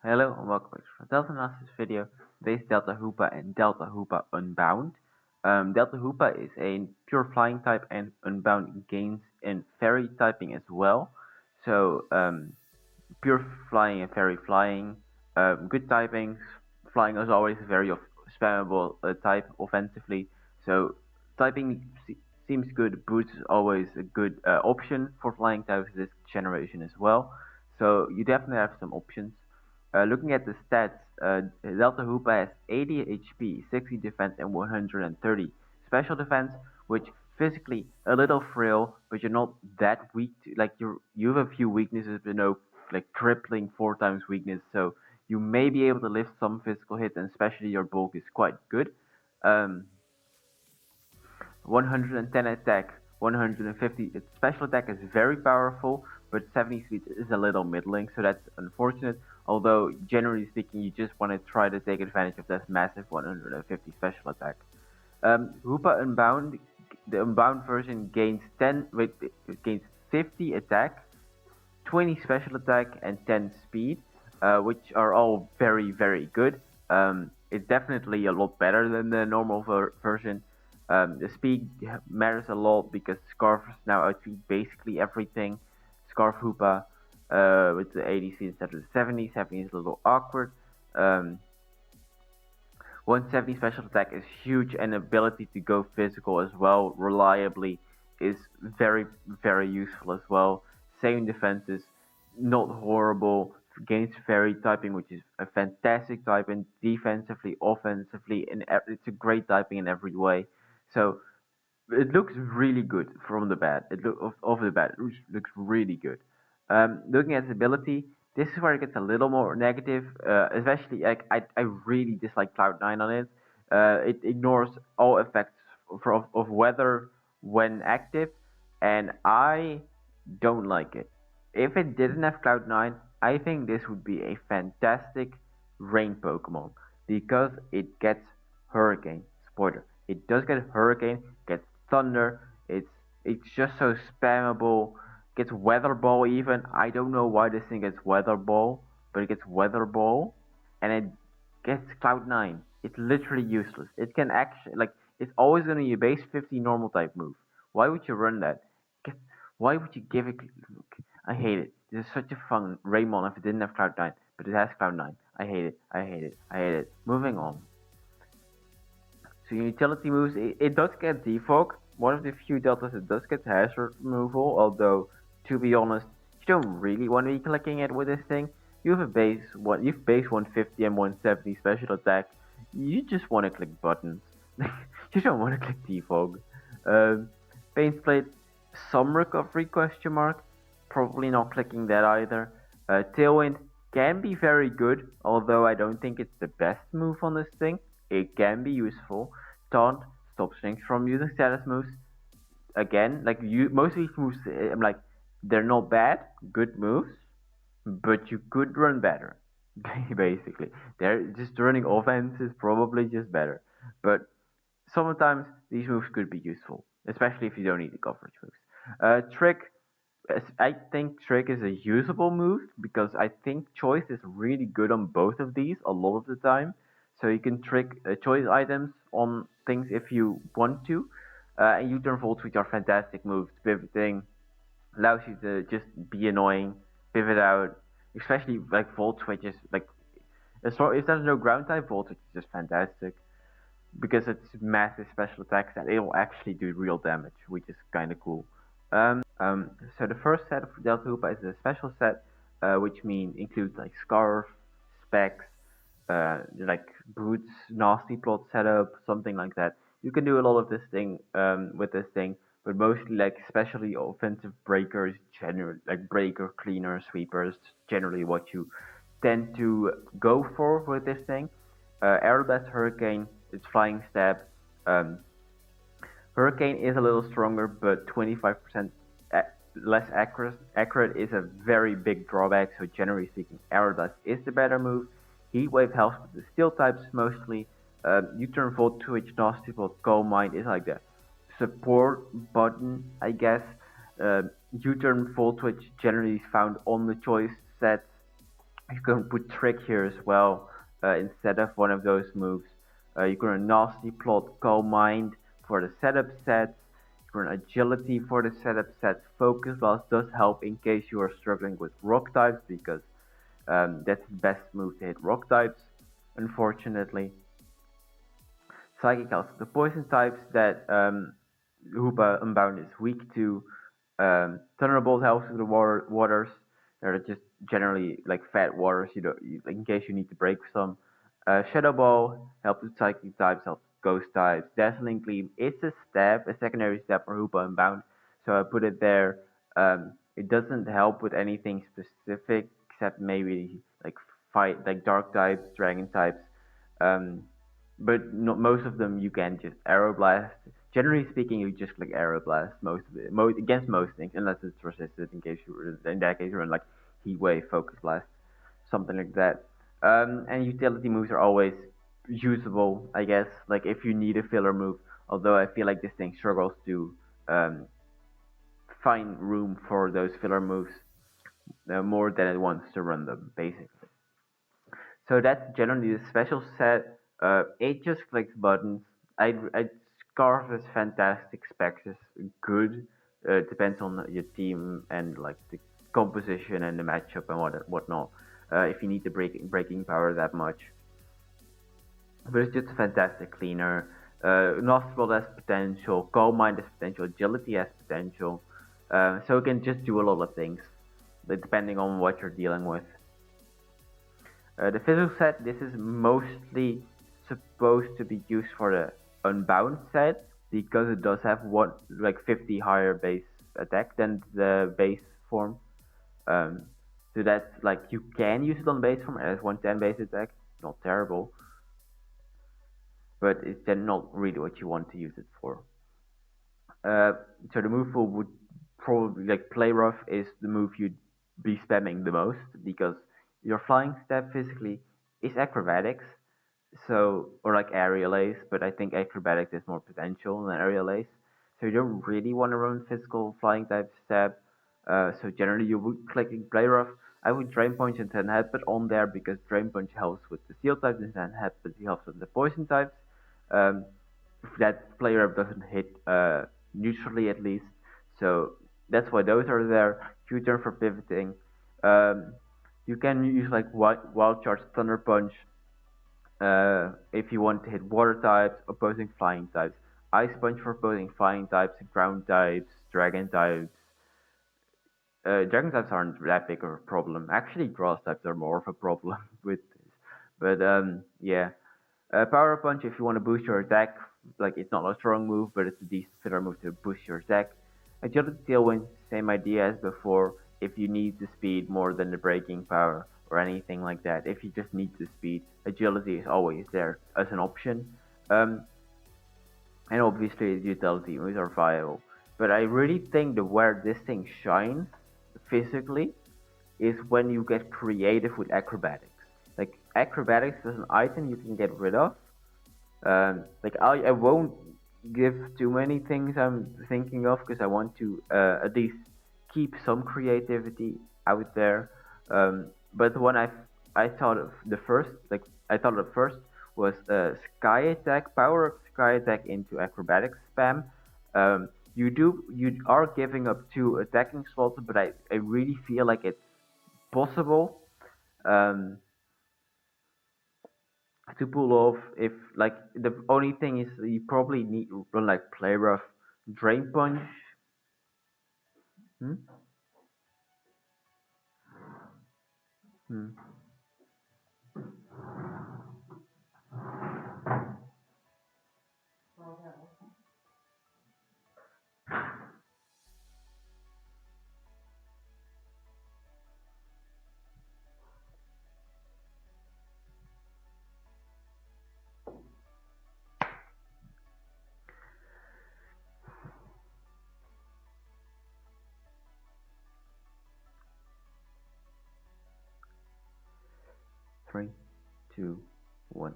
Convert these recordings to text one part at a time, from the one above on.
Hello and welcome back to Delta Analysis video. Today's Delta Hoopa and Delta Hoopa Unbound. Delta Hoopa is a pure flying type and Unbound gains in fairy typing as well. So pure flying and fairy flying, good typings. Flying is always a very spammable type offensively. So typing seems good. Boots is always a good option for flying types this generation as well. So you definitely have some options. Looking at the stats, Delta Hoopa has 80 HP, 60 defense, and 130 special defense, which physically a little frail, but you're not that weak. Like you have a few weaknesses, but no like crippling 4 times weakness. So you may be able to lift some physical hits, and especially your bulk is quite good. Um, 110 attack, 150 special attack is very powerful, but 70 speed is a little middling, so that's unfortunate. Although generally speaking, you just want to try to take advantage of that massive 150 special attack. Hoopa Unbound, the Unbound version gains it gains 50 attack, 20 special attack, and 10 speed, which are all very good. It's definitely a lot better than the normal version. The speed matters a lot because Scarf now outspeed basically everything. Scarf Hoopa with the 80 speed instead of the 70. 70 is a little awkward. 170 special attack is huge, and ability to go physical as well reliably is very useful as well. Same defense is not horrible. Gains fairy typing, which is a fantastic typing defensively, offensively, and it's a great typing in every way. So it looks really good from the bat. It off the bat, it looks really good. Looking at his ability, this is where it gets a little more negative. Especially, like I really dislike Cloud9 on it. It ignores all effects of weather when active, and I don't like it. If it didn't have Cloud9, I think this would be a fantastic rain Pokemon because it gets Hurricane. Spoiler. It does get Hurricane, gets Thunder. It's just so spammable. Gets Weather Ball even. I don't know why this thing gets Weather Ball, but it gets Weather Ball, and it gets Cloud9. It's literally useless. It can actually it's always gonna be a base 50 normal type move. Why would you run that? Why would you give it? I hate it. This is such a fun Raymond if it didn't have Cloud9, but it has Cloud9. I hate it. I hate it. I hate it. Moving on. So utility moves, it does get defog. One of the few deltas it does get hazard removal, although to be honest, you don't really want to be clicking it with this thing. You've base 150 and 170 special attack. You just want to click buttons. You don't want to click defog. Pain Split, some recovery question mark. Probably not clicking that either. Tailwind can be very good, although I don't think it's the best move on this thing. It can be useful. Taunt stops things from using status moves. Again, most of these moves, I'm like, they're not bad, good moves, but you could run better. Basically, they're just running offense is probably just better. But sometimes these moves could be useful, especially if you don't need the coverage moves. Trick, I think Trick is a usable move because I think Choice is really good on both of these a lot of the time. So you can trick choice items on things if you want to. And U-turn Volt Switch are fantastic moves. Pivoting allows you to just be annoying, pivot out, especially like Volt Switches. Like if there's no ground type, Volt Switch is just fantastic because it's massive special attacks and it will actually do real damage, which is kind of cool. So the first set of Delta Hoopa is a special set, which includes like Scarf, Specs, like Boots, Nasty Plot setup, something like that. You can do a lot of this thing with this thing, but mostly like especially offensive breakers, generally like breaker, cleaner, sweepers, generally what you tend to go for with this thing. Aeroblast Hurricane, it's Flying Stab. Um, Hurricane is a little stronger, but 25% less accurate is a very big drawback. So generally speaking, Aeroblast is the better move. Heat Wave helps with the steel types mostly. U-turn Volt Twitch, Nasty Volt, Calm Mind is like the support button, I guess. U-turn Volt Twitch generally is found on the choice sets. You can put Trick here as well instead of one of those moves. You can run Nasty Plot, Calm Mind for the setup sets. You can run Agility for the setup sets. Focus Blast does help in case you are struggling with rock types because that's the best move to hit rock types, unfortunately. Psychic Health. The poison types that Hoopa Unbound is weak to. Thunderbolt helps with the waters. They're just generally like fat waters, in case you need to break some. Shadow Ball helps with psychic types, helps with ghost types. Dazzling Gleam, it's a step, a secondary step for Hoopa Unbound, so I put it there. It doesn't help with anything specific except maybe like fight like dark types, dragon types. Um, but not most of them you can just arrow blast. Generally speaking, you just click arrow blast most of it, against most things, unless it's resisted. In that case, you run like heat wave, focus blast, something like that. And utility moves are always usable, I guess. Like if you need a filler move, although I feel like this thing struggles to um, find room for those filler moves more than it wants to run them, basically. So that's generally the special set. It just clicks buttons. I Scarf is fantastic. Specs is good. Depends on your team and like the composition and the matchup and whatnot. If you need the breaking power that much, but it's just a fantastic cleaner. Nostril has potential. Calm Mind has potential. Agility has potential. So it can just do a lot of things, depending on what you're dealing with. The physical set, this is mostly supposed to be used for the Unbound set because it does have one like 50 higher base attack than the base form. Um, so that's like you can use it on base form as 110 base attack, not terrible, but it's then not really what you want to use it for. Uh, so the move pool would probably like Play Rough is the move you'd be spamming the most because your flying step physically is acrobatics, so or like aerial ace, but I think acrobatics has more potential than aerial ace. So you don't really want to run physical flying type step. So generally you would clicking Play Rough. I would Drain Punch and Sand Headbutt on there because Drain Punch helps with the steel types and Sand Headbutt helps with the poison types. Um, if that player doesn't hit neutrally at least. So that's why those are there. Q-turn for pivoting. Um, you can use like wild charge, thunder punch if you want to hit water types, opposing flying types. Ice punch for opposing flying types, ground types, dragon types. Dragon types aren't that big of a problem. Actually, grass types are more of a problem with this. But yeah. Power Punch if you want to boost your attack. Like it's not a strong move, but it's a decent filler move to boost your attack. Agility Tailwind, same idea as before. If you need the speed more than the breaking power or anything like that, if you just need the speed, agility is always there as an option. Um, and obviously, the utility moves are viable. But I really think that where this thing shines physically is when you get creative with acrobatics. Like acrobatics is an item you can get rid of, like I won't give too many things I'm thinking of because I want to at least keep some creativity out there. But the one I thought of the first, like I thought of first was Sky Attack, power up Sky Attack into acrobatics spam. You are giving up two attacking slots, but I really feel like it's possible. Um, to pull off if like the only thing is you probably need to run like play rough drain punch. Hmm? Hmm. 3, 2, 1.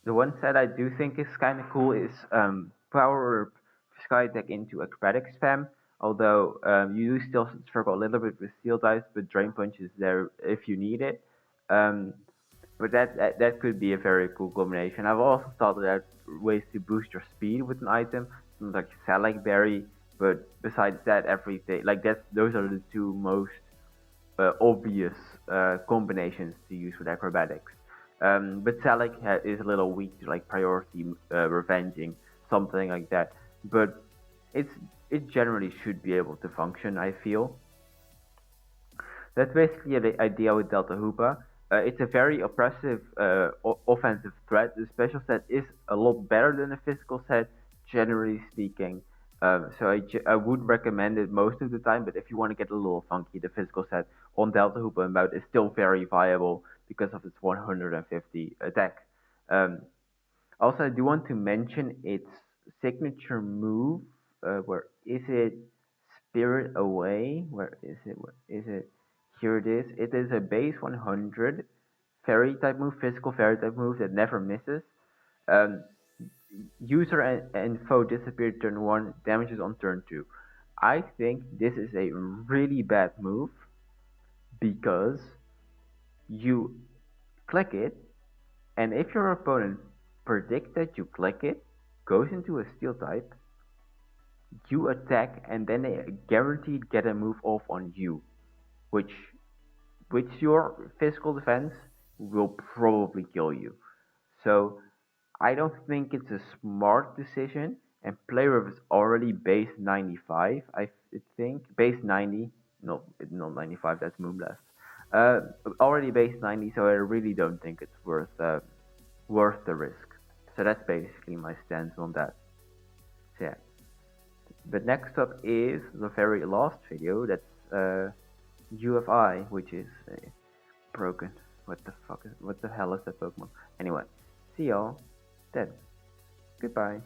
The one set I do think is kind of cool is power sky deck into acrobatic spam. Although you do still struggle a little bit with steel types, but Drain Punch is there if you need it. Um, but that could be a very cool combination. I've also thought out ways to boost your speed with an item, something like Salak Berry. But besides that, everything like those are the two most obvious combinations to use with acrobatics. But Salak is a little weak to like priority revenging, something like that. But it's it generally should be able to function, I feel. That's basically the idea with Delta Hoopa. It's a very oppressive offensive threat. The special set is a lot better than the physical set, generally speaking. So I would recommend it most of the time, but if you want to get a little funky, the physical set on Delta Hoopa and Mount is still very viable because of its 150 attack. Um, Also, I do want to mention its signature move. Where is it? Spirit Away. Where is it? Where is it? Here it is. It is a base 100 fairy type move, physical fairy type move that never misses. Um, User and foe disappear turn 1, damages on turn 2. I think this is a really bad move because you click it, and if your opponent predicts that you click it, goes into a steel type, you attack, and then they guaranteed get a move off on you, which with your physical defense will probably kill you. So I don't think it's a smart decision. And Playref is already base 95, I think. Base 90. No, not 95, that's Moonblast. Uh, Already base 90, so I really don't think it's worth the risk. So that's basically my stance on that. So yeah. But next up is the very last video, that's UFI, which is broken. What the hell is that Pokemon? Anyway, see y'all then. Goodbye.